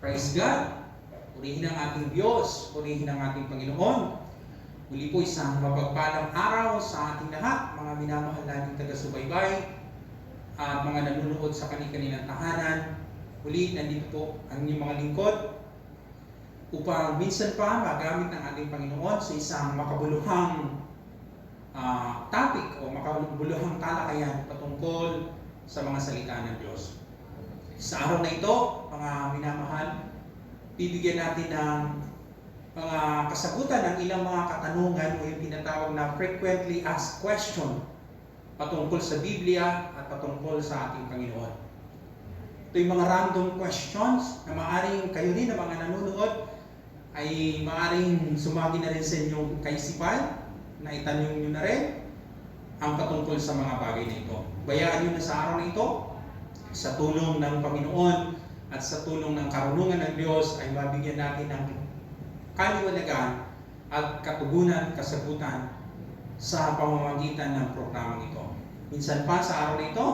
Praise God! Purihin ang ating Diyos, purihin ang ating Panginoon. Muli po isang mapagpalang araw sa ating lahat, mga minamahal nating taga-subaybay at mga nanunood sa kanilang tahanan. Muli, nandito po ang inyong mga lingkod upang minsan pa magamit ng ating Panginoon sa isang makabuluhang topic o makabuluhang talakayan patungkol sa mga salita ng Diyos. Sa araw na ito, mga minamahal, bibigyan natin ng mga kasagutan ng ilang mga katanungan o yung tinatawag na frequently asked question patungkol sa Biblia at patungkol sa ating Panginoon. Ito yung mga random questions na maaaring kayo rin na mga nanonood ay maaaring sumagi na rin sa inyong kaisipan na itanong nyo na rin ang patungkol sa mga bagay na ito. Bayaan nyo na sa araw na ito, sa tulong ng Panginoon at sa tulong ng karunungan ng Diyos ay mabigyan natin ng kaliwanagan at katugunan, kasagutan sa pamamagitan ng programang ito. Minsan pa sa araw na ito,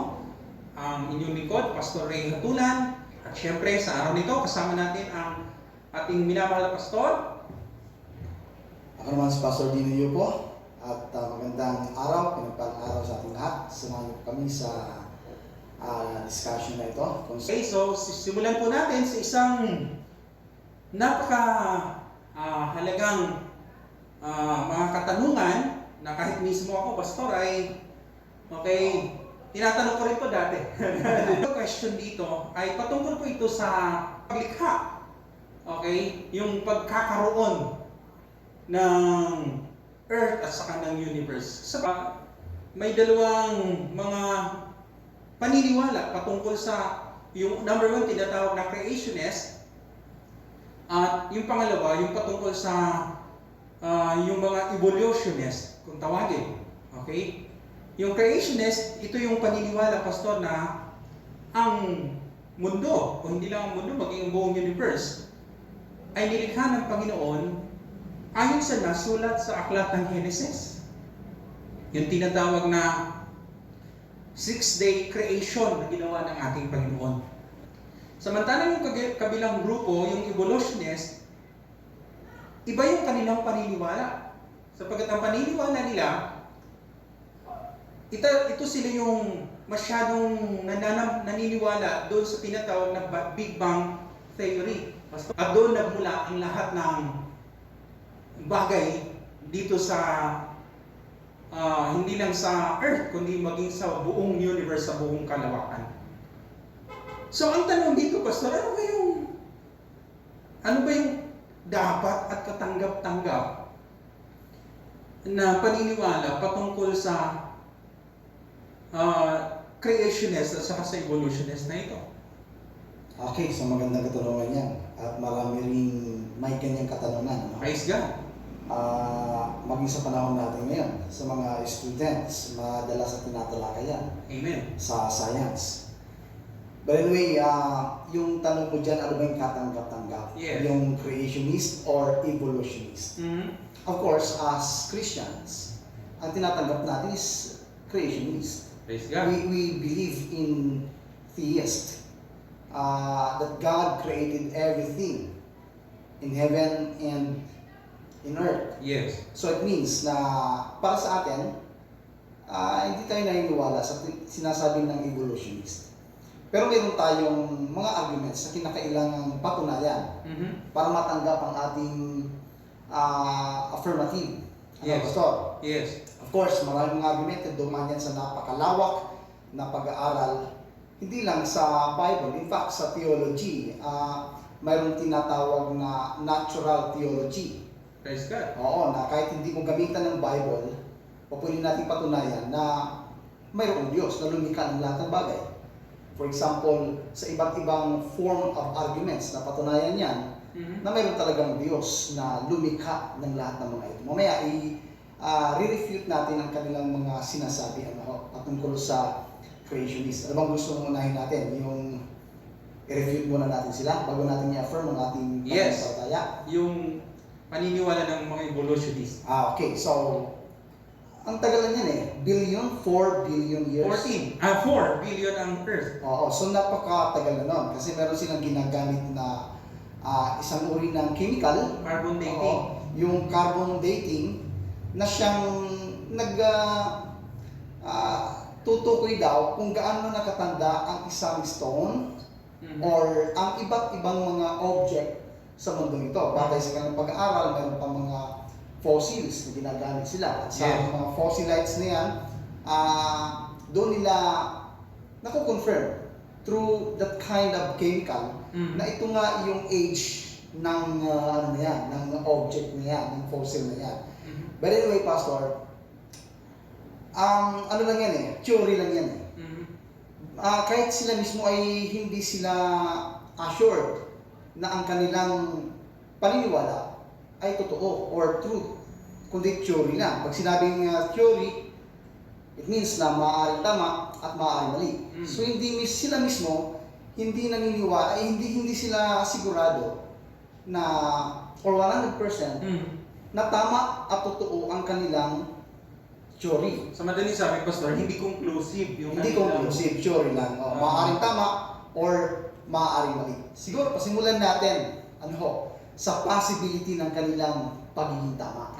ang inyong lingkod, Pastor Ray Hatulan, at syempre sa araw na ito, kasama natin ang ating minamahal na pastor. Ako naman si Pastor Dino Yupo at magandang araw, pinagpalang araw sa ating lahat. Samahan niyo kami sa discussion na ito. Okay, so simulan po natin sa isang halagang mga katanungan na kahit mismo ako, pastor, ay tinatanong ko rin po dati. Yung question dito ay patungkol po ito sa paglikha. Okay? Yung pagkakaroon ng Earth at saka ng universe. May dalawang mga paniniwala patungkol sa yung number one, tinatawag na creationist, at yung pangalawa, yung patungkol sa yung mga evolutionist, kung tawagin. Okay? Yung creationist, ito yung paniniwala, pastor, na ang mundo, o hindi lang ang mundo, maging ang buong universe, ay nilikha ng Panginoon ayon sa nasulat sa aklat ng Genesis. Yung tinatawag na 6-day creation na ginawa ng ating Panginoon. Samantalang yung kabilang grupo, yung evolutionist, iba yung kanilang paniniwala. Sapagkat ang paniniwala nila, ito sila yung masyadong naniniwala doon sa tinatawag na Big Bang Theory. At doon nagmula ang lahat ng bagay dito sa hindi lang sa Earth, kundi maging sa buong universe, sa buong kalawakan. So ang tanong dito, pastor, ano ba yung dapat at katanggap-tanggap na paniniwala patungkol sa creationist at saka sa evolutionist na ito? Okay, so magandang katanungan yan. At marami rin may kanyang katanungan. No? Praise God! Maging sa panahon natin ngayon, sa mga students, madalas na tinatalakay yan. Amen. Sa science. But anyway, yung tanong mo dyan, ano ba yung katanggap-tanggap? Yes. Yung creationist or evolutionist? Mm-hmm. Of course, as Christians, ang tinatanggap natin is creationist. Praise God! We believe in theist. That God created everything in heaven and in earth. Yes. So it means na para sa atin, hindi tayo naniniwala sa sinasabi ng evolutionist. Pero meron tayong mga arguments na kinakailangang patunayan para matanggap ang ating affirmative. Yes. Pastor? Yes. Of course, maraming mga argument na dumaan yan sa napakalawak na pag-aaral, hindi lang sa Bible. In fact, sa theology, mayroong tinatawag na natural theology. Praise God! Oo, na kahit hindi mo gamitan ng Bible, pwede natin patunayan na mayroong Diyos na lumikha ng lahat ng bagay. For example, sa iba't ibang form of arguments na patunayan yan, na mayroon talagang Diyos na lumikha ng lahat ng mga ito. Mamaya, re-refute natin ang kanilang mga sinasabi patungkol sa creationist. Ano bang gusto mong unahin natin? Yung i-refute muna natin sila bago natin i-affirm ang ating pananampalataya? Yung paniniwala ng mga evolutionist. Okay. So, ang tagal na yan 4 billion years. 4 billion ang Earth. Oo. So, napakatagal na nun. Kasi meron silang ginagamit na isang uri ng chemical, Carbon dating. yung carbon dating, na siyang tutukoy daw kung gaano nakatanda ang isang stone or ang iba't ibang mga object sa mundo ito. Batay sa kanilang pag-aaral, meron pa mga fossils na ginagamit sila. At sa Yes. mga fossilites na yan, doon nila nako-confirm through that kind of chemical na ito nga yung age ng ng object na yan, ng fossil na yan. But anyway, Pastor, ano lang yan theory lang yan kahit sila mismo ay hindi sila assured na ang kanilang paniniwala ay totoo or truth, kundi theory lang. Pag sinabing theory, it means na maaaring tama at maaaring mali. So hindi sila mismo hindi naniniwala, hindi sila sigurado na or 100% na tama at totoo ang kanilang theory. Sa madaling sabi, Pastor, hindi conclusive yung Hindi kanilang- conclusive, theory lang. Maaaring tama or maaaring mali. Siguro pasimulan natin sa possibility ng kanilang pagiging tama.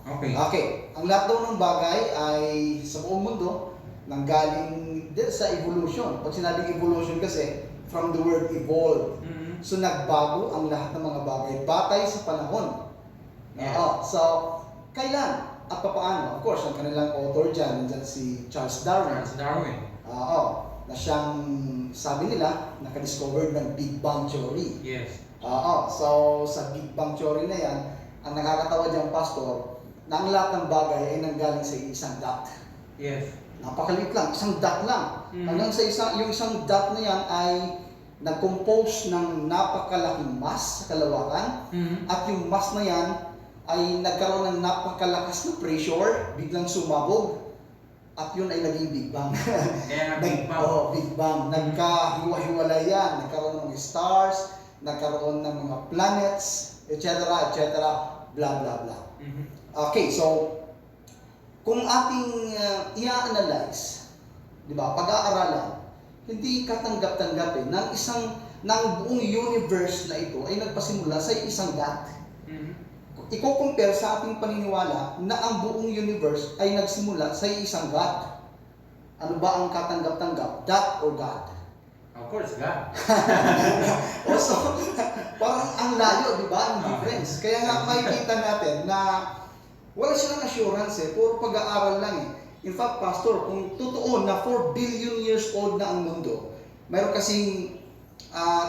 Okay. Okay, ang lahat daw ng bagay ay sa buong mundo nanggaling din sa evolution. Pag sinabing evolution kasi, from the word evolve. So nagbago ang lahat ng mga bagay batay sa panahon. Yes. So, kailan at papaano? Of course, ang kanilang author dyan, nandyan si Charles Darwin. Charles Darwin. Na siyang, sabi nila, nakadiscovered ng Big Bang Theory. Yes. So sa Big Bang Theory na yan, ang nakakatawa dyan, Pastor, na ang lahat ng bagay ay nanggaling sa isang dot. Yes. Napakaliit lang, isang dot lang. Hanggang sa yung isang dot na yan ay nag-compose ng napakalaking mass sa kalawakan. At yung mass na yan ay nagkaroon ng napakalakas na pressure, biglang sumabog. At yun ay naging Big Bang. Kaya nga Big Bang. Big Bang. Nagkahiwa-hiwalay yan. Nagkaroon ng mga stars, nagkaroon ng mga planets, etc. Blah, blah, blah. Okay, so, kung ating i-analyze, di ba, pag-aaralan, hindi katanggap-tanggapin ng buong universe na ito ay nagpasimula sa isang dot. Iko-compare sa ating paniniwala na ang buong universe ay nagsimula sa isang God. Ano ba ang katanggap-tanggap? Dot or God? Of course, God. So, parang ang layo, di ba? Ang difference. Kaya nga makikita natin na wala silang assurance puro pag-aaral lang In fact, Pastor, kung totoo na 4 billion years old na ang mundo, mayroon kasing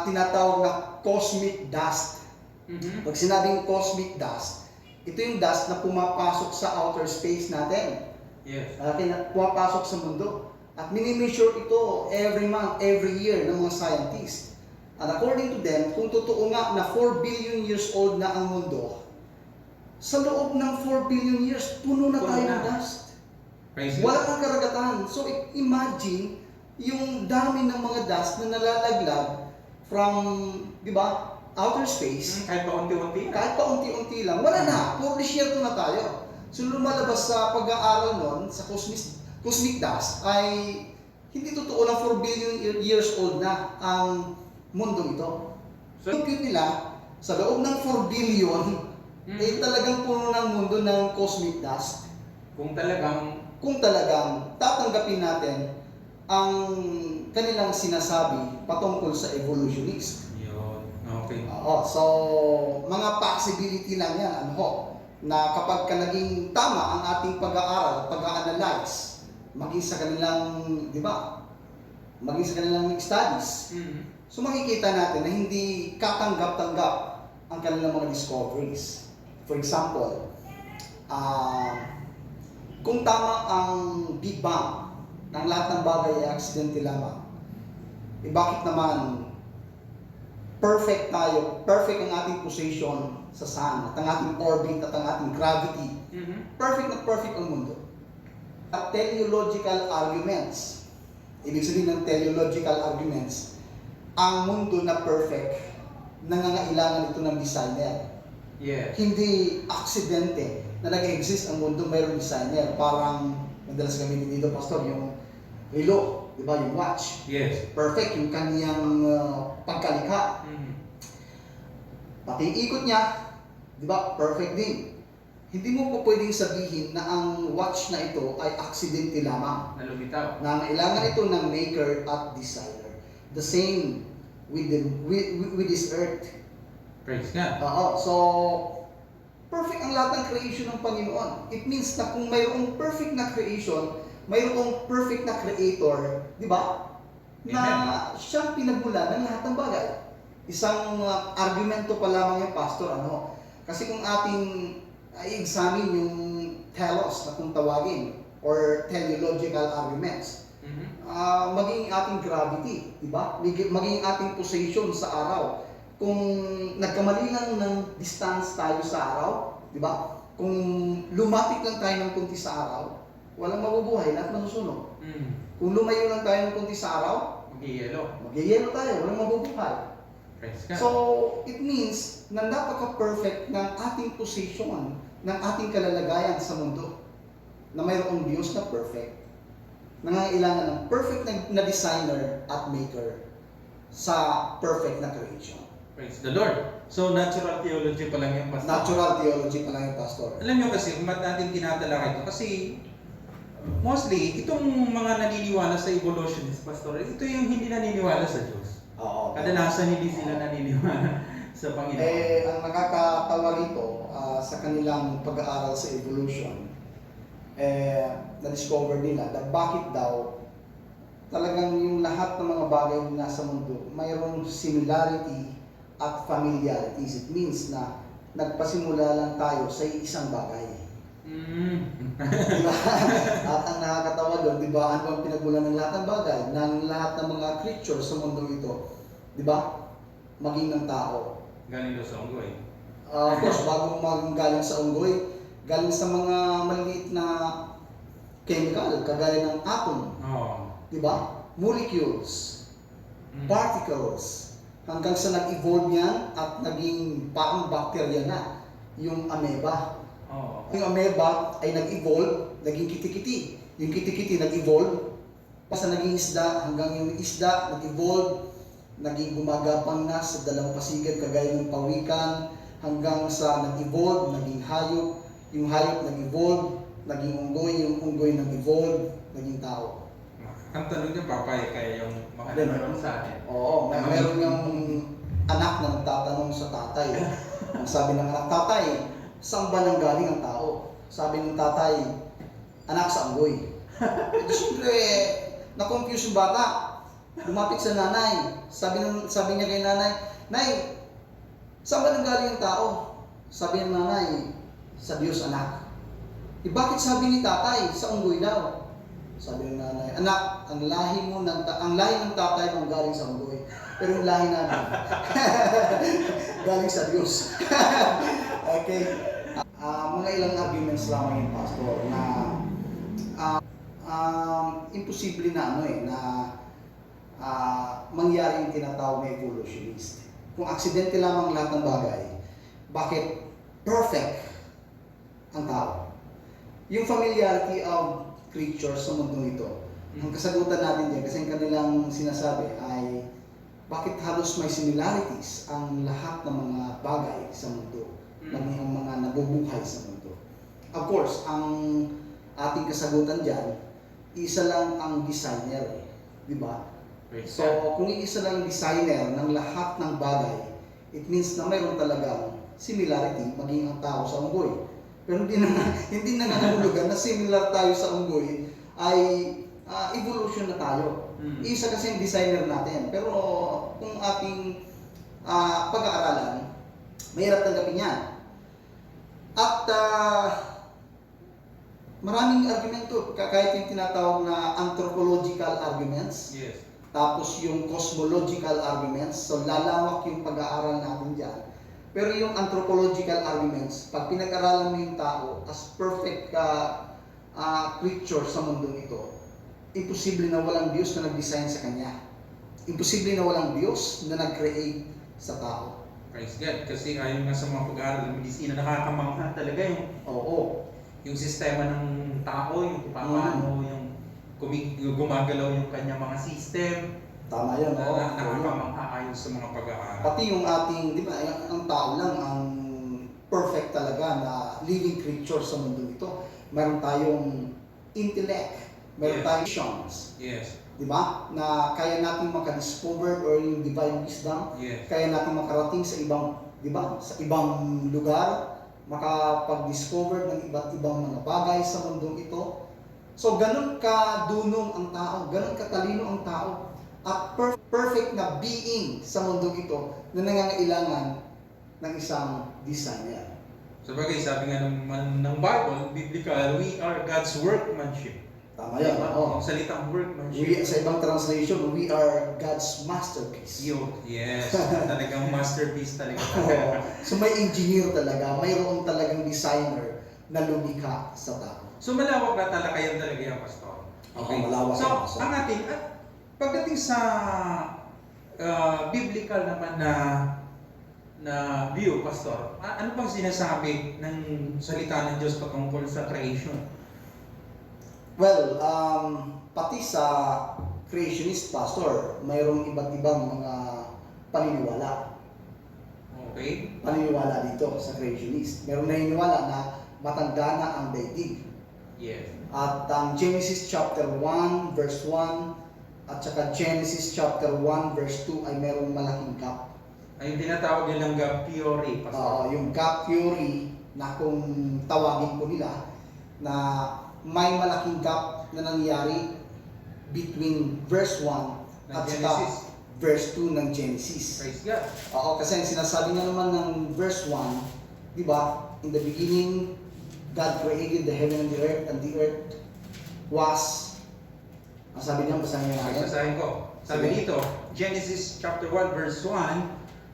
tinatawag na cosmic dust. Pag sinabing cosmic dust, ito yung dust na pumapasok sa outer space natin. Yes. Pumapasok sa mundo. At minimeasure ito every month, every year ng mga scientists. And according to them, kung totoo nga na 4 billion years old na ang mundo, sa loob ng 4 billion years, puno na tayo ng dust. Wala nang karagatan. So imagine yung dami ng mga dust na nalalaglag from, di ba, outer space. Kahit pa unti-unti. Kahit pa unti-unti lang. Wala na. Puro disyerto na tayo. So lumalabas sa pag-aaral nun, sa cosmic dust, ay hindi totoo na 4 billion years old na ang mundo ito. So yung nila, sa loob ng 4 billion, eh talagang puno ng mundo ng cosmic dust. Kung talagang tatanggapin natin ang kanilang sinasabi patungkol sa evolutionist. yun. Okay. So mga possibility lang yan, na kapag ka naging tama ang ating pag-aaral, pag-analyze, maging sa kanilang, di ba, maging sa kanilang studies, so makikita natin na hindi katanggap-tanggap ang kanilang mga discoveries. For example, kung tama ang Big Bang, ng lahat ng bagay ay aksidente lamang, bakit naman perfect tayo, perfect ang ating position sa sun, at ang ating orbit, at ang ating gravity, perfect na perfect ang mundo. At teleological arguments, ibig sabihin ng teleological arguments, ang mundo na perfect, nangangailangan ito ng designer. Yes. Hindi aksidente na nag-exist ang mundo, mayroong designer. Parang madalas gamitin dito, Pastor, yung relo, di ba, yung watch. Yes. Perfect yung kaniyang pagkalikha. Pati yung ikot niya, di ba, perfect din. Hindi mo po pwedeng sabihin na ang watch na ito ay aksidente lamang. Na lumitaw. Nangailangan ito ng maker at designer. The same with this earth. Praise God. Oo. So, perfect ang lahat ng creation ng Panginoon. It means na kung mayroong perfect na creation, mayroong perfect na creator, di ba? Na siyang pinagmulan ng lahat ng bagay. Isang argumento pa lamang yung pastor, ano? Kasi kung ating i-examine yung telos na kung tawagin, or teleological arguments, maging ating gravity, di ba? Maging ating position sa araw. Kung nagkamali lang ng distance tayo sa araw, di ba? Kung lumapit lang tayo ng kunti sa araw, walang mabubuhay, lahat masusunog. Kung lumayo lang tayo ng kunti sa araw, mag-yelo tayo, walang mabubuhay. Praise God. So, it means na napaka-perfect ng ating position, ng ating kalalagayan sa mundo, na mayroong Diyos na perfect. Nangangailangan ng perfect na designer at maker sa perfect na creation. Praise the Lord. So, natural theology pa lang yung pastor. Natural theology pa lang yung pastor. Alam nyo kasi, kung ba't natin tinatalakay ito? Kasi, mostly, itong mga naniniwala sa evolutionist, pastor, ito yung hindi naniniwala sa Diyos. Oo. Kadalasan hindi sila naniniwala sa Panginoon. Ang nakakatawa rito sa kanilang pag-aaral sa evolution, na-discover nila na bakit daw talagang yung lahat ng mga bagay na nasa mundo mayroong similarity at familiarities. It means na nagpasimula lang tayo sa isang bagay. Diba? At ang nakakatawa doon, di ba, ano ang pinagmulan ng lahat ng bagay, ng lahat ng mga creatures sa mundo ito, di ba? Maging ng tao. Galing daw sa unggoy. Of course, bago galing sa unggoy, galing sa mga maliit na chemical, kagaya ng atom, di ba? Molecules, particles, hanggang sa nag-evolve yan at naging parang bacteria na, yung amoeba. Yung amoeba ay nag-evolve, naging kitikiti. Yung kitikiti nag-evolve, basta naging isda, hanggang yung isda nag-evolve, naging gumagapang na sa dalampasigan kagaya ng pawikan, hanggang sa nag-evolve, naging hayop, yung hayop nag-evolve, naging unggoy, yung unggoy nag-evolve, naging tao. Ang tanong niya, papay, kaya yung makalimutan sa atin. Oo, meron yung anak na nagtatanong sa tatay. Ang sabi ng anak, tatay, saan ba nang galing ang tao? Sabi ng tatay, anak sa unggoy. Siyempre, na-confuse yung bata. Lumapit sa nanay. Sabi niya kay nanay, Nay, saan ba nang galing ang tao? Sabi ng nanay, sa Diyos anak. Bakit sabi ni tatay, sa unggoy daw? Sabi ng nanay, anak, ang lahi ng tatay mo galing sa unggoy. Pero yung lahi namin, galing sa Diyos. Okay. Mga ilang arguments lamang yung pastor na imposible na mangyari yung tinatawag na evolutionist. Kung aksidente lamang lahat ng bagay, bakit perfect ang tao? Yung familiarity of creatures sa mundong ito, ang kasagutan natin dyan, kasi ang kanilang sinasabi ay bakit halos may similarities ang lahat ng mga bagay sa mundo, maging ang mga nabubuhay sa mundo. Of course, ang ating kasagutan dyan, isa lang ang designer, di ba? So, kung isa lang ang designer ng lahat ng bagay, it means na mayroon talagang similarity maging ang tao sa unggoy. Pero hindi na nangangulugan na similar tayo sa unggoy ay evolution na tayo. Isa kasi yung designer natin. Pero kung ating pag-aaralan, mahirap tanggapin yan. At maraming argumento, kahit yung tinatawag na anthropological arguments, Yes. tapos yung cosmological arguments, so lalawak yung pag-aaral natin dyan. Pero yung anthropological arguments, pag pinag-aralan mo yung tao as perfect creature sa mundong ito, imposible na walang Diyos na nag-design sa Kanya. Imposible na walang Diyos na nag-create sa tao. Praise God. Kasi ayon nga sa mga pag-aaral ng medisina, nakakamangha talaga yung sistema ng tao, yung paano yung gumagalaw yung kanyang mga system, Tama yan, na oo. nakakamangha ayon sa mga pag-aaral. Pati yung ating, di ba, ang tao lang ang perfect talaga na living creature sa mundo ito. Meron tayong intellect, meron Yes. tayong visions, Yes, di ba? Na kaya natin makadiscover or yung divine wisdom, yes. kaya natin makarating sa ibang, di ba, sa ibang lugar, makapag-discover ng iba't ibang mga bagay sa mundong ito. So, ganun ka-dunong ang tao, ganun katalino ang tao, at perfect na being sa mundong ito na nangangailangan ng isang designer. Sabagay, sabi nga ng Bible, biblical, we are God's workmanship. Tama yan, Diba? oo. Ang salitang workmanship. Sa ibang translation, we are God's masterpiece. Yes, talagang masterpiece talaga. Oo. So may engineer talaga, mayroon talagang designer na lumikha sa tao. So malawak na talakayan talaga yan, Pastor. Okay. Oo, malawak So, yan, Pastor. ang ating, pagdating sa biblical naman na view, Pastor, ano bang sinasabi ng salita ng Diyos patungkol sa creation? Well, pati sa creationist pastor, mayroong iba't ibang mga paniniwala. Okay? Paniniwala dito sa creationist. Meron naniniwala na matanda na ang daigdig. Yes. At ang Genesis chapter 1 verse 1 at saka Genesis chapter 1 verse 2 ay merong malaking gap. Ay yung tinatawag nilang gap theory, Pastor. Yung gap theory na kung tawagin po nila na may malaking gap na nangyari between verse 1 Ng at saka Genesis. verse 2 ng Genesis. Praise God. Kasi ang sinasabi nga naman ng verse 1, di ba? In the beginning, God created the heaven and the earth was, ang sabi niya, basahin niya natin. Basahin ko. Sabi Sige. dito, Genesis chapter 1 verse 1,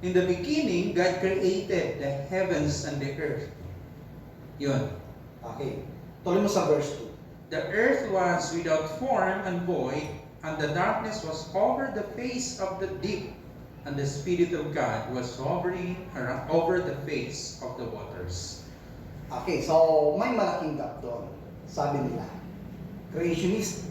in the beginning, God created the heavens and the earth. Yun. Okay. Tuloy mo sa verse 2. The earth was without form and void, and the darkness was over the face of the deep, and the Spirit of God was hovering around over the face of the waters. Okay, so may malaking gap doon. Sabi nila, creationist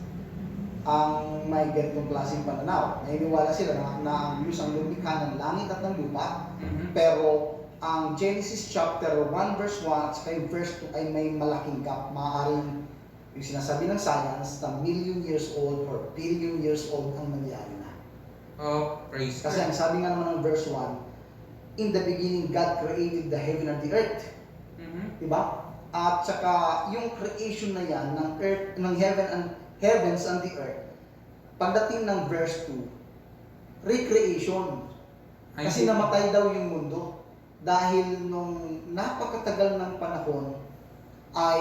ang may ganitong klaseng pananaw. Naniniwala sila na ang Diyos ang lumikha ng langit at ng lupa, pero ang Genesis chapter 1 verse 1 at saka yung verse 2 ay may malaking gap. Maaaring yung sinasabi ng science na million years old or billion years old ang nangyari na. Oh, praise Kasi ang God. sabi nga naman ng verse 1, in the beginning God created the heaven and the earth. Diba? At saka yung creation na yan ng earth, ng heavens and the earth, pagdating ng verse 2, recreation. Kasi namatay daw yung mundo dahil nung napakatagal ng panahon ay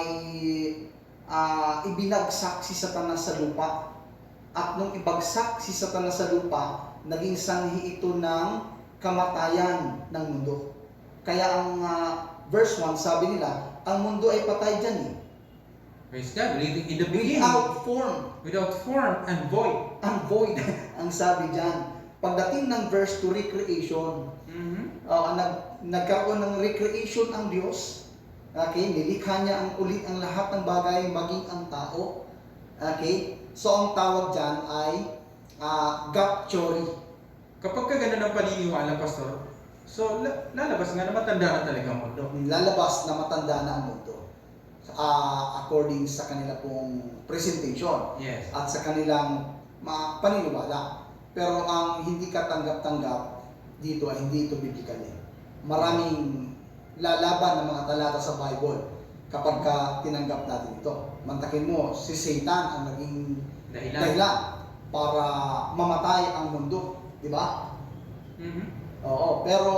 ibinagsak si Satanas sa lupa. At nung ibagsak si Satanas sa lupa, naging sanhi ito ng kamatayan ng mundo. Kaya ang verse 1, sabi nila, ang mundo ay patay dyan eh. Praise God. In the beginning, Without form and void. and void, ang sabi dyan. Pagdating ng verse 2, recreation, nagkaroon ng recreation ang Diyos. Okay, nilikha niya ulit ang lahat ng bagay, maging ang tao. Okay, so ang tawag dyan ay gap theory. Kapag ka ganun ang paniniwala, Pastor, so lalabas nga na matanda na talaga ang mundo. Lalabas na matanda na ang mundo. According sa kanila pong presentation Yes. at sa kanilang paniniwala. Pero ang hindi katanggap-tanggap dito ay hindi ito biblical eh. Maraming lalaban ng mga talata sa Bible kapag ka tinanggap natin ito. Mantakin mo, si Satan ang naging dahilan para mamatay ang mundo. Di ba? Oo, pero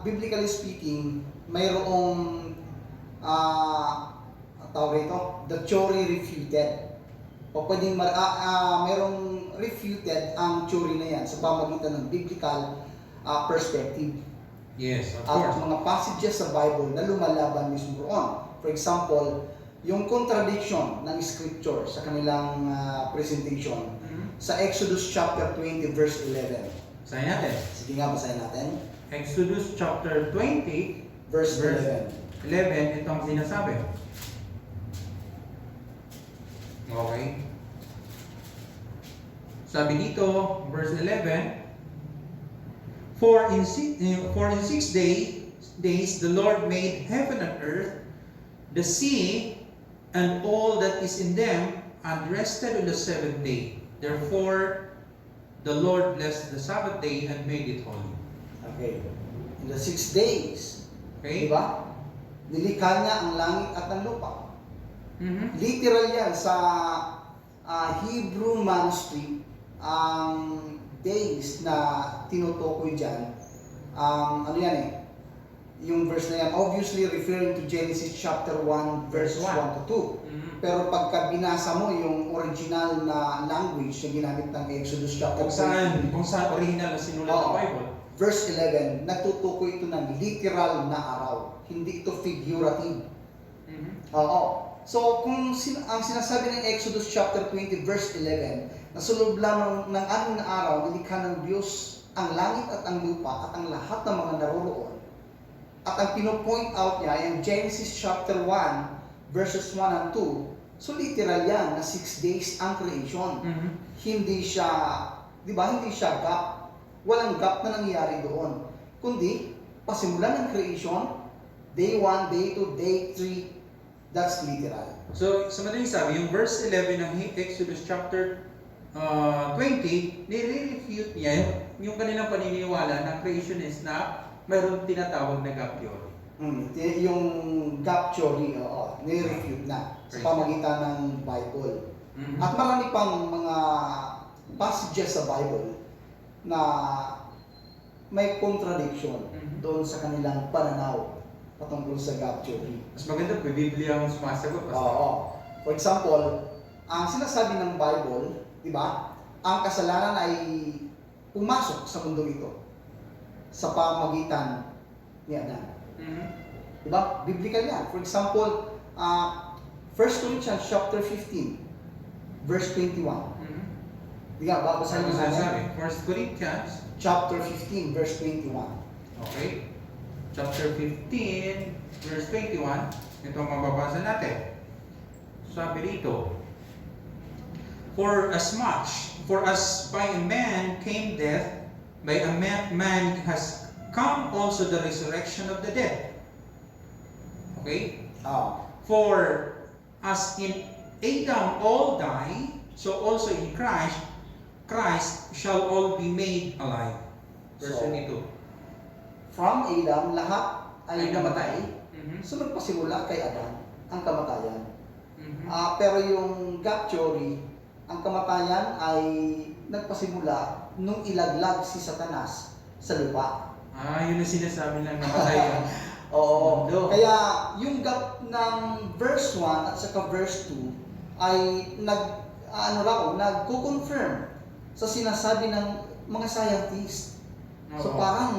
biblically speaking, mayroong tawag ito, the theory refuted. O pwedeng mayroong refuted ang theory na yan sa pamagitan ng biblical perspective. Yes, of At course. mga passages sa Bible na lumalaban mismo roon. For example, yung contradiction ng scripture sa kanilang presentation sa Exodus chapter 20 verse 11. Basahin natin. Sige nga, basahin natin. Exodus chapter 20, Verse 11. 11, ito ang sinasabi. Okay. Sabi dito, verse 11, For in 6 days the Lord made heaven and earth, the sea, and all that is in them, and rested on the seventh day. Therefore, the Lord blessed the Sabbath day and made it holy. Okay. In the 6 days, Okay? di ba? Nilikha niya ang langit at ang lupa. Mhm. Literal yan sa Hebrew manuscript, ang days na tinutukoy dyan, ano yan eh, yung verse na yan, obviously referring to Genesis chapter 1, verses 1 to 2. Mhm. Pero pagka binasa mo yung original na language na ginamit ng Exodus chapter Kung saan original na sinulat ng Oo. Bible. verse 11, nagtutukoy ito ng literal na araw. Hindi ito figurative. Mhm. Oo. So, kung ang sinasabi ng Exodus chapter 20, verse 11, na sa loob lamang ng anim na araw, nilikha ng Diyos ang langit at ang lupa at ang lahat ng mga naroroon. At ang pinopoint out niya ay ang Genesis chapter 1, verses 1 and 2. So, literal yan na 6 days ang creation. Mhm. Hindi siya, di ba, hindi siya gap. Walang gap na nangyayari doon. Kundi, pasimulan ng creation, day 1, day 2, day 3, that's literal. So, sa madaling sabi, yung verse 11 ng Exodus chapter 20, nire-refute niya yung kanilang paniniwala na creationist na mayroon tinatawag na gap theory. Yung gap theory, nire-refute na sa pamagitan ng Bible. Mhm. At marami pang mga passages sa Bible na may contradiction Mhm. doon sa kanilang pananaw patungkol sa gap theory. Mas maganda po, Biblia ang sumasagot. Oo. For example, ang sinasabi ng Bible, di ba, ang kasalanan ay pumasok sa mundo ito sa pamagitan ni Adan. Mhm. Di ba? Biblical yan. For example, 1 Corinthians chapter 15, verse 21. Mhm. Di ba? Babasahin Ano mo natin. sabi? 1 Corinthians, Chapter 15, verse 21. okay? Chapter 15, verse 21. Ito ang mababasa natin. Sabi rito, For as by a man came death, by a man has come also the resurrection of the dead. Okay? For as in Adam all die, so also in Christ shall all be made alive. Verse So, 22. From Adam, lahat ay Ay namatay. Mhm. So, nagpasimula kay Adan ang kamatayan. Mhm. Pero yung gap theory, ang kamatayan ay nagpasimula nung ilaglag si Satanas sa lupa. Yun ang sinasabi ng namatayan. Oo. Mundo. Kaya yung gap ng verse 1 at saka verse 2 ay nagko-confirm sa sinasabi ng mga scientists. So Oo. parang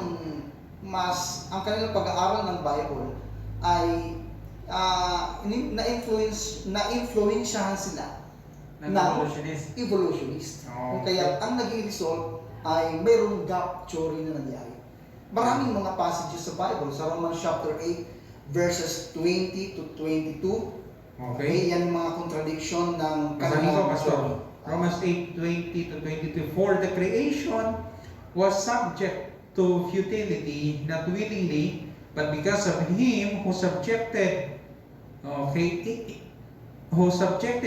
ang kanilang pag-aaral ng Bible ay na-influensyahan sila Ng ng evolutionist. evolutionist. Oh, Kung kaya ang naging result ay mayroong gap theory na nangyari. Maraming mga passages sa Bible, sa Romans chapter 8, verses 20 to 22. Okay. Yan yung mga contradiction ng Basahin ko, kanilang Pastor. theory. Romans 8:20 to 22. For the creation was subject to futility, not willingly, but because of him who subjected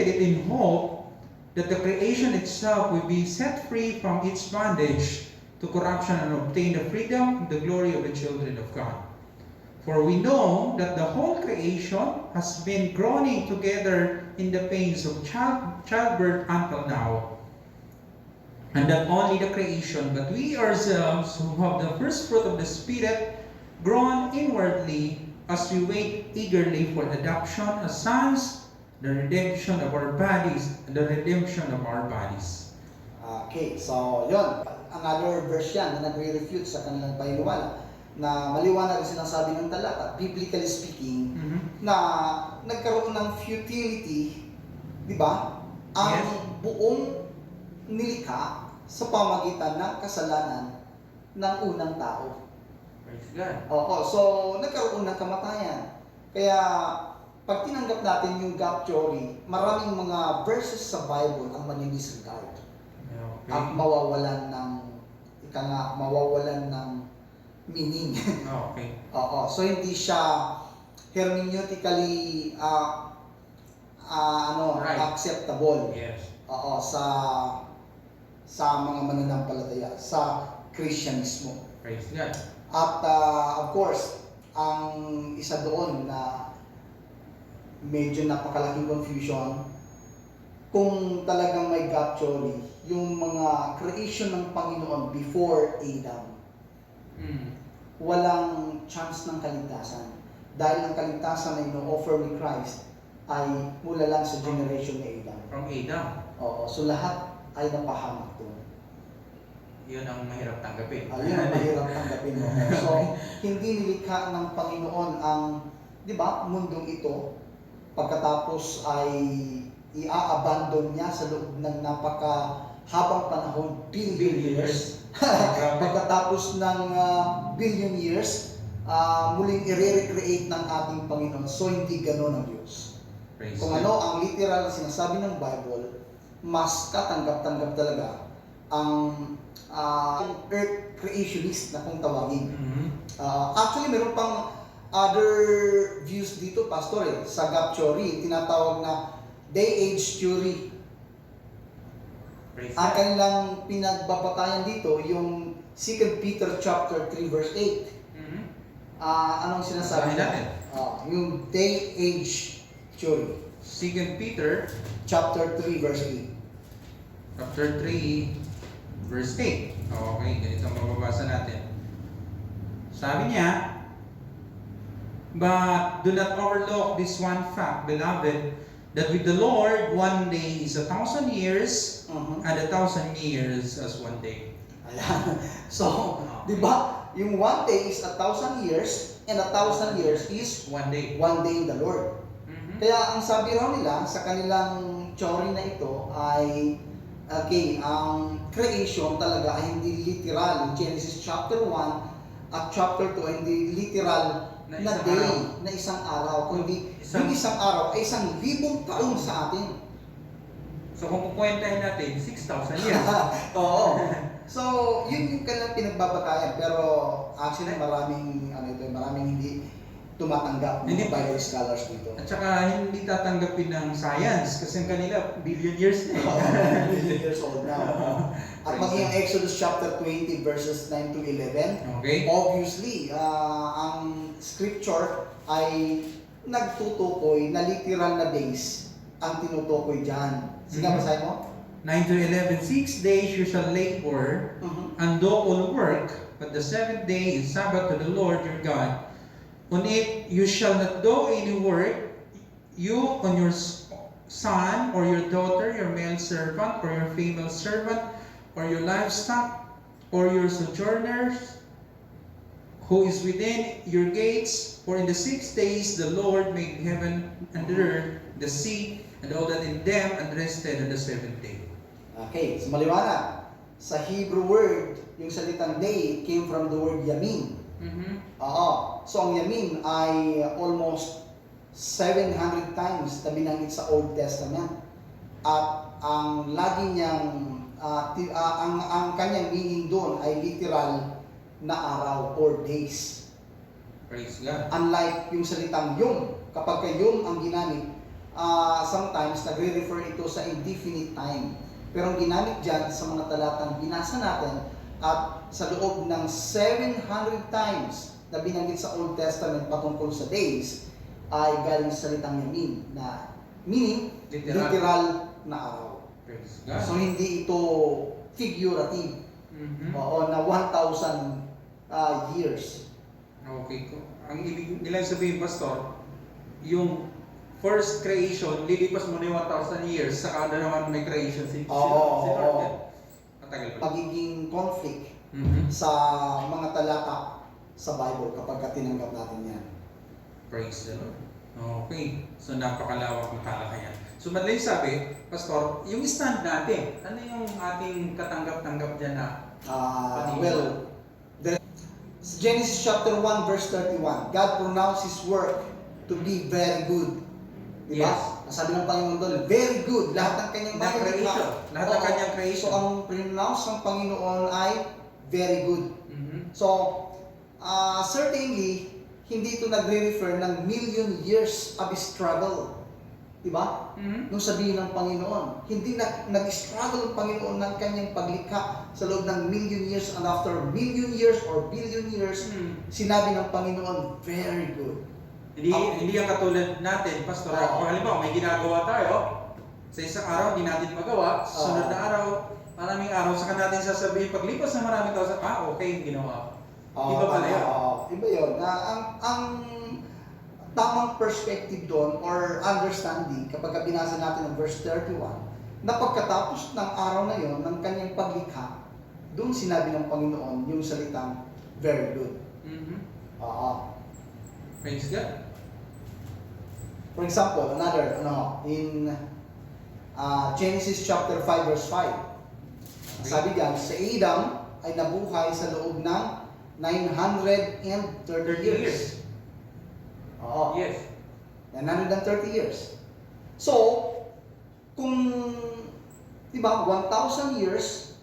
it in hope that the creation itself will be set free from its bondage to corruption and obtain the freedom and the glory of the children of God. For we know that the whole creation has been groaning together in the pains of childbirth until now. And not only the creation, but we ourselves who have the first fruit of the Spirit groan inwardly as we wait eagerly for adoption as sons, the redemption of our bodies. Okay, so yun. Another verse yan na nagre-refute sa kanilang paniniwala na maliwanag ang sinasabi ng talata, biblically speaking, na nagkaroon ng futility, di ba? Ang Yes. buong nilikha sa pamagitan ng kasalanan ng unang tao. Praise God. Oo, so nagkaroon ng kamatayan. Kaya pag tinanggap natin yung gap theory, maraming mga verses sa Bible ang mani-disregard. at mawawalan ng meaning. Okay. Oo. So hindi siya hermeneutically Right. acceptable. Yes. Oo, sa mga mananampalataya, sa Christianismo. Praise God. At of course, ang isa doon na medyo napakalaking confusion, kung talagang may God theory, yung mga creation ng Panginoon before Adam, walang chance ng kaligtasan. Dahil ang kaligtasan na ino-offer ni Christ ay mula lang sa generation ni Adam. From Adam. Oo, so lahat ay napahamak doon. Yun ang mahirap tanggapin. Ayun ang mahirap tanggapin mo. So, hindi nilikha ng Panginoon ang, di ba, mundong ito, pagkatapos ay i-abandon niya sa loob ng napakahabang panahon, billion years. Pagkatapos ng billion years, muling i-recreate ng ating Panginoon. So, hindi gano'n ang Diyos. Praise Kung God. ano ang literal na sinasabi ng Bible, mas katanggap-tanggap talaga ang earth creationist na kung tawagin. Actually, meron pang other views dito, Pastor, sa gap theory, tinatawag na day-age theory. Praise Ang God. kanilang pinagbabatayan dito, yung 2 Peter chapter 3 verse 8. Anong sinasabi Basahin natin. yung day-age theory. 2 Peter Chapter 3 verse 8. chapter 3 verse 8. Okay, ganito ang mababasa natin. Sabi niya, "But do not overlook this one fact, beloved, that with the Lord, one day is 1,000 years, and 1,000 years as one day." Ayan. So, di ba, yung one day is 1,000 years, and 1,000 years is One day. one day in the Lord. Kaya ang sabi raw nila sa kanilang theory na ito ay, okay, ang creation talaga ay hindi literal. In Genesis chapter 1 at chapter 2 ay hindi literal Na na isang day, araw. na isang araw. Kundi Isang- yung isang araw ay 1,000 taon sa atin. So kung kukwentahin natin, 6,000 years. Oo. So, yun yung kanilang pinagbabatayan. Pero actually maraming hindi tumatanggap ng Hindi. Bible scholars dito. At saka hindi tatanggapin ng science kasi ang kanila billion years na eh. Million years old now. At maging ang Exodus chapter 20 verses 9 to 11, Okay? obviously, ang scripture ay nagtutukoy na literal na days ang tinutukoy dyan. Sige, basahin mo. 9 to 11, 6 days you shall labor and do all work, but the seventh day is Sabbath to the Lord your God. On it you shall not do any work, you on your son or your daughter, your male servant or your female servant, or your livestock, or your sojourners, who is within your gates. For in the 6 days the Lord made heaven and earth, the sea, and all that in them, and rested on the seventh day. Okay, so maliwanag. Sa Hebrew word, yung salitang day came from the word yamin. Oo. So ang yamin ay almost 700 times na binanggit sa Old Testament. At ang lagi niyang ang kanyang meaning doon ay literal na araw or days. Praise God. Unlike yung salitang yom, kapag ka yom ang ginamit, sometimes nagre-refer ito sa indefinite time. Pero ang ginamit dyan sa mga talatang binasa natin at sa loob ng 700 times na binanggit sa Old Testament patungkol sa days ay galing sa salitang yamin na meaning literal na araw. Praise God. So hindi ito figurative. Oo, na 1,000 years. Okay ko. Ang ibig nilang sabihin, Pastor, yung first creation, lilipas mo na yung 1,000 years, saka na naman may creation si Lord. Matagal pa. Pagiging conflict sa mga talata sa Bible kapag tinanggap natin yan. Praise the Lord. Okay. So napakalawak ng talakayan. So madali sabi, Pastor, yung stand natin, ano yung ating katanggap-tanggap dyan na Well, Genesis chapter 1 verse 31, God pronounced His work to be very good. Diba? Yes. Nasabi ng Panginoon doon, very good, lahat ng kanyang Na creation. Lahat ng kanyang creation. So, ang pronounce ng Panginoon ay very good. Mhm. So, certainly, hindi ito nagre-refer ng million years of struggle. Diba? Mhm. Nung sabihin ng Panginoon, hindi nag-struggle ang Panginoon ng kanyang paglikha sa loob ng million years, and after million years or billion years, Mhm. sinabi ng Panginoon, very good. Hindi ang katulad natin, Pastor. Oo. Kung halimbawa, may ginagawa tayo, sa isang araw, hindi natin magawa. Sa sunod na araw, maraming araw, saka natin sasabihin, paglipas ng maraming taon, okay yung ginawa ko. Iba pala yun. Iba yun. Ang tamang perspective doon or understanding kapag binasa natin ang verse 31, na pagkatapos ng araw na yon ng kanyang paglikha, doon sinabi ng Panginoon yung salitang very good. Mhm. Praise God. For example, another, in Genesis chapter 5 verse 5, sabi diyan, sa Adam ay nabuhay sa loob ng 930 years. Yes. 930 years. So, kung, di ba, 1,000 years,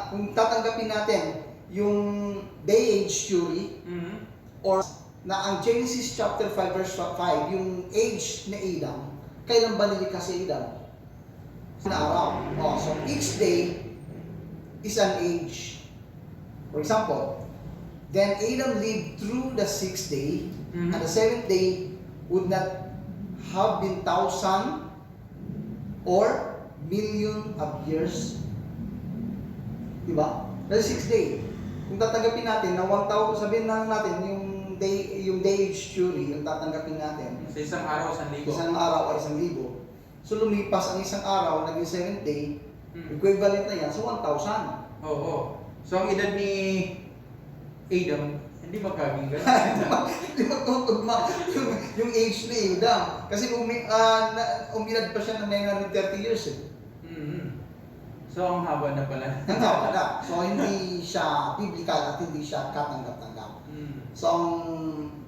kung tatanggapin natin yung day age theory, Mhm. or na ang Genesis chapter 5 verse 5, yung age ni Adam, kailan ba nilikha si Adam? Na araw. So each day is an age. For example, then Adam lived through the 6th day, Mhm. and the 7th day would not have been 1,000 or million of years. Diba? The 6th day. Kung tatanggapin natin na 1,000, sabihin na natin yung day age theory, yung tatanggapin natin, Sa isang araw, 1,000. isang araw ay 1,000. So lumipas ang isang araw, naging 7th day, Mhm. equivalent na yan sa 1,000. Oo. So, ang edad ni Adam, hindi magkaging ganun. Hindi magtutugma yung age ni Adam. Kasi uminad pa siya ng 930 years eh. Mhm. So, ang haba na pala. Ang haba na. So hindi siya biblical at hindi siya katanggap-tanggap. Mhm. So ang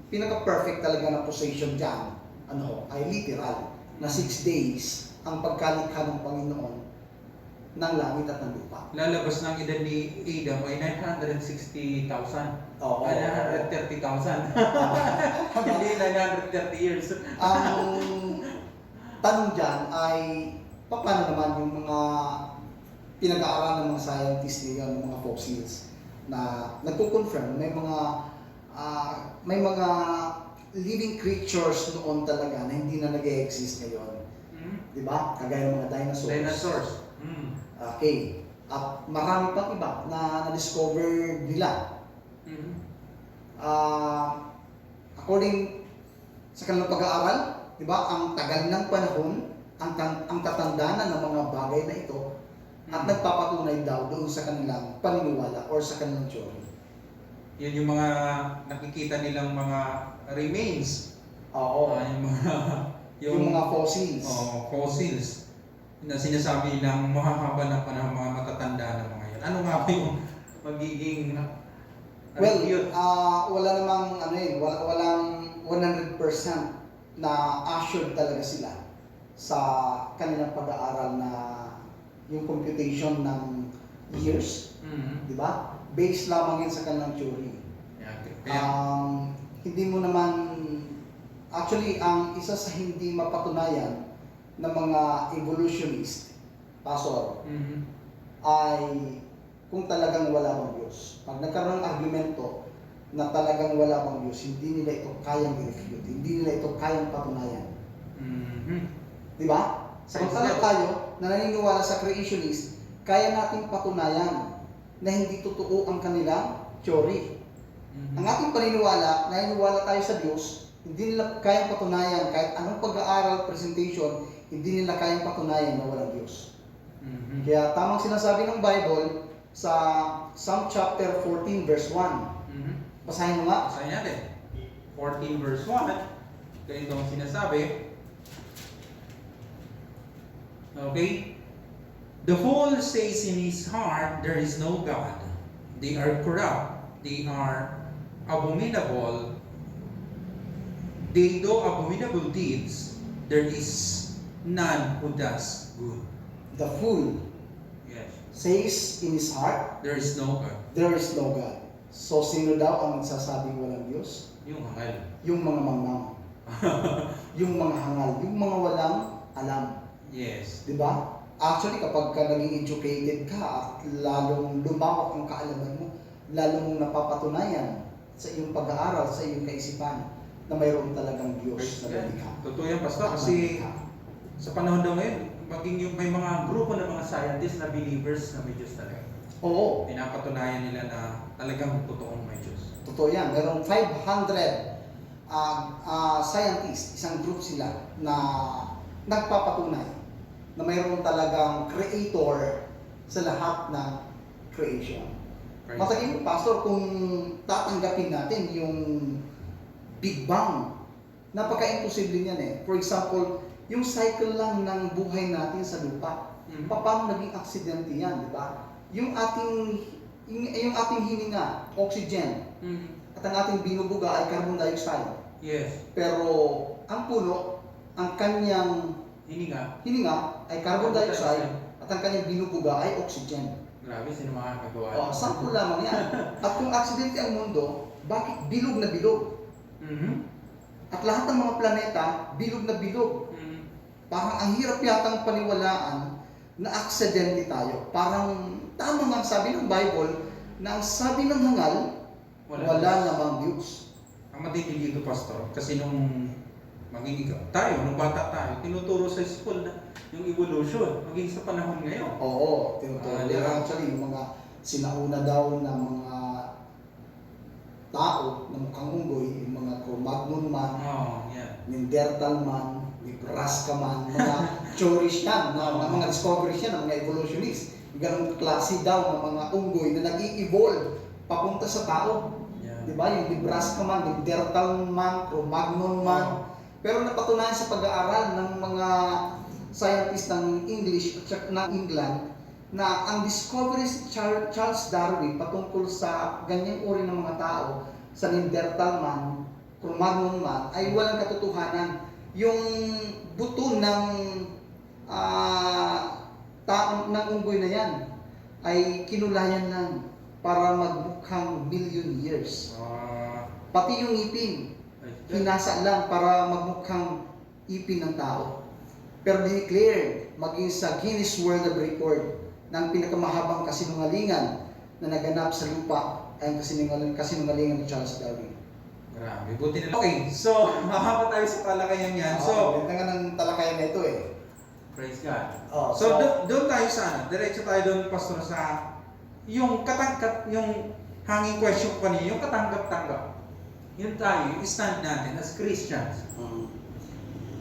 pinaka-perfect talaga na position dyan, ay literal, na 6 days ang pagkalikha ng Panginoon ng langit at ng lupa. Lalabas ng edad ni Adam ay 960,000. Oo. 930,000. Hindi 930 years. Ang tanong dyan ay, paano naman yung mga pinag-aaralan ng mga scientists ngayon, ng mga fossils, na nagko-confirm may mga living creatures noon talaga na hindi na nag-exist ngayon. Mhm. Di ba? Kagaya ng mga dinosaurs. Dinosaurs. Mhm. Okay. At marami pang iba na na-discover nila. Mhm. According sa kanilang pag-aaral, di ba, ang tagal ng panahon, ang katandanan ng mga bagay na ito, at nagpapatunay daw doon sa kanilang paniniwala or sa kanilang theory. Yun yung mga nakikita nilang mga remains. Oo. Yung mga fossils. Fossils. Na sinasabi nilang mahahaba ng panahon, mga matatanda na mga yun. Ano nga ba yung magiging Well, review? wala namang walang 100% na assured talaga sila sa kanilang pag-aaral na yung computation ng years, Mhm. di ba? Based lamang yun sa kanilang theory. Yeah. Hindi mo naman, actually, ang isa sa hindi mapatunayan ng mga evolutionist, pastor, Mhm. ay kung talagang wala bang Diyos. Pag nagkaroon ng argumento na talagang wala bang Diyos, hindi nila ito kayang i-refute, hindi nila ito kayang patunayan. Mhm. Di ba? Samantala tayo na naniniwala sa creationist, kaya nating patunayan na hindi totoo ang kanilang theory. Mhm. Ang ating paniniwala, naniniwala tayo sa Diyos, hindi nila kayang patunayan, kahit anong pag-aaral, presentation, hindi nila kayang patunayan na walang Diyos. Mhm. Kaya tamang sinasabi ng Bible sa Psalm chapter 14 verse 1. Mhm. Basahin mo nga. Basahin natin. 14 verse 1. Ganito ang sinasabi. Okay? The fool says in his heart, there is no God. They are corrupt. They are abominable. They do abominable deeds. There is none who does good. The fool Yes. says in his heart, There is no God. there is no God. So sino daw ang nagsasabing walang Diyos? Yung hangal. Yung mga mangmang, yung mga hangal, yung mga walang alam. Yes. Di ba? Actually, kapag ka naging educated ka at lalong lumawak ang kaalaman mo, lalong mong napapatunayan sa iyong pag-aaral, sa iyong kaisipan, na mayroon talagang Diyos na lumikha. Totoo yan, Pastor, At kasi lumikha. sa panahon daw ngayon, maging yung may mga grupo ng mga scientists na believers na may Diyos talaga. Oo, Pinapatunayan nila na talagang totoong may Diyos. totoo yan. Mayroong 500 scientists, isang group sila na nagpapatunay na mayroon talagang creator sa lahat ng creation. Praise Masakin mo, Pastor, kung tatanggapin natin yung Big Bang, napaka-imposible niyan eh. For example, yung cycle lang ng buhay natin sa lupa, Mhm. paano naging aksidente yan, di ba? Yung ating hininga, oxygen, at ang ating binubuga ay carbon dioxide. Yes. Pero ang puno, ang kanyang Hininga. hininga ay carbon dioxide at ang kanyang binubuga ay oxygen. Grabe, sino makakagawa? Oh, sample lamang yan. At kung aksidente ang mundo, bakit bilog na bilog? Mhm. At lahat ng mga planeta, bilog na bilog. Mhm. Parang ang hirap yatang paniwalaan na aksidente tayo. Parang tama nga ang sabi ng Bible na ang sabi ng hangal, wala namang Diyos. Ang matitindi ito, Pastor, kasi nung tayo, nung bata tayo, tinuturo sa school na yung evolution, maging sa panahon ngayon. Oo, tinuturo. Di ba? Actually, yung mga sinauna daw na mga tao na mukhang unggoy, yung mga Cro-Magnon man, Oh, yan. Neanderthal man, Nebraska man, mga theories yan, mga discoveries yan, ng mga evolutionists. Ganong klase daw ng mga unggoy na nag-i-evolve papunta sa tao. Yan. Di ba? Yung Nebraska man, Neanderthal man, Cro-Magnon man. Pero napatunayan sa pag-aaral ng mga scientists ng English at saka ng England na ang discovery si Charles Darwin patungkol sa ganyang uri ng mga tao, sa Neanderthal man, Cro-Magnon man, ay walang katotohanan. Yung buto ng ng unggoy na yan ay kinulayan lang para magmukhang million years. Pati yung ngipin, hinasa lang para magmukhang ipin ng tao. Pero declared maging sa Guinness World of Record ng pinakamahabang kasinungalingan na naganap sa lupa ay ang kasinungalingan ni Charles Darwin. Grabe, buti na. Okay, so mahaba tayo sa talakayan yan. So, ganda nga ng talakayan na ito eh. praise God. Oh, So, doon tayo sa diretso tayo doon, Pastor, sa yung yung hanging question ko kanina, yung katanggap-tanggap. Yun tayo, yung stand natin as Christians.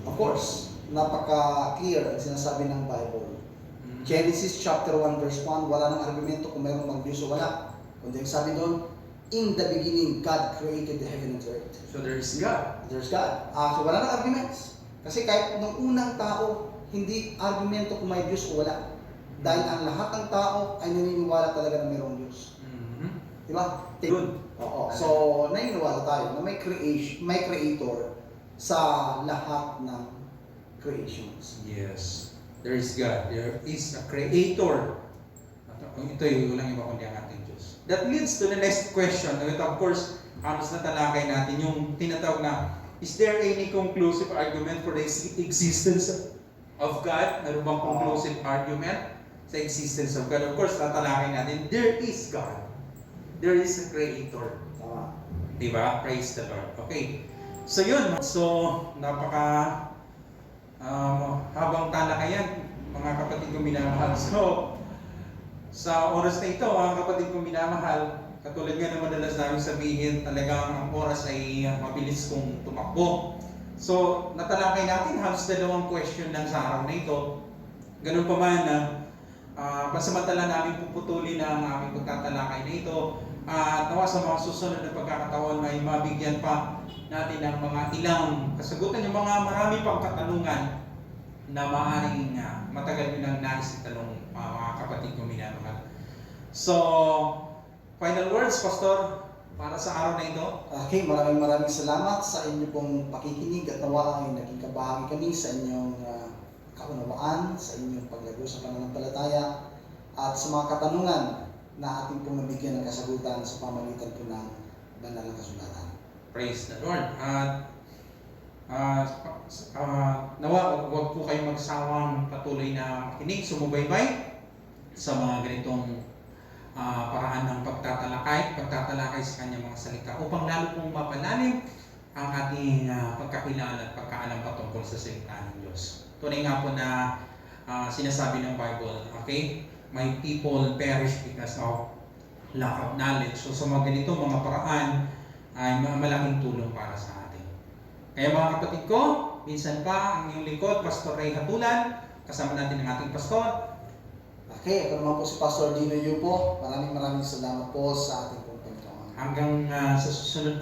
Of course, napaka-clear ang sinasabi ng Bible. Genesis chapter 1 verse 1, wala nang argumento kung mayroong mag-Diyos o wala. Kundi ang sabi doon, in the beginning, God created the heaven and earth. So there is God. There's God. So wala nang arguments. Kasi kahit nung unang tao, hindi argumento kung may Diyos o wala. Dahil ang lahat ng tao ay naniniwala talaga na mayroong Diyos. Di ba? Good. Oo. So, naniniwala tayo na may creator sa lahat ng creations. Yes. There is God. There is a creator. Ito yung walang iba kundi ang ating Diyos. That leads to the next question. Ito, of course, halos na talakay natin yung tinatawag na, is there any conclusive argument for the existence of God? Meron bang conclusive argument sa existence of God? Of course, tatalakay natin, there is God. There is a creator. Tama. Diba? Praise the Lord. Okay. So yun. So, napaka habang talakayan, mga kapatid kong minamahal. So, sa oras na ito, mga kapatid kong minamahal, katulad nga na madalas namin sabihin, talagang ang oras ay mabilis kong tumakbo. So, natalakay natin halos dalawang question lang sa araw na ito. Ganun pa man na pansamantala namin puputulin ang aming pagtatalakay na ito. At nawa sa mga susunod na pagkakataon ay mabigyan pa natin ng mga ilang kasagutan, yung mga marami pang katanungan na maaaring matagal nyo nang nais itanong mga kapatid ko minamahal. So, final words, Pastor, para sa araw na ito. Okay, maraming salamat sa inyo pong pakikinig at nawa ay naging kabahagi kami sa inyong kaunawaan, sa inyong paglago sa pananampalataya, at sa mga katanungan na ating pong nabigyan ng kasagutan sa pamamagitan po ng banal na kasulatan. Praise the Lord. At nawa, huwag po kayong magsawang patuloy na makinig, sumubaybay sa mga ganitong paraan ng pagtatalakay sa kanyang mga salita upang lalo pong mapalalim ang ating pagkakilala at pagkaalam patungkol sa salita ng Diyos. Tunay nga po na sinasabi ng Bible, okay? My people perish because of lack of knowledge. So sa mga ganito, mga paraan ay malaking tulong para sa atin. Kaya mga kapatid ko, minsan pa ang iyong lingkod, Pastor Ray Hatulan, kasama natin ang ating pastor. Okay, ako naman po si Pastor Dino Yupo. Maraming salamat po sa ating pong Panginoon. Hanggang sa susunod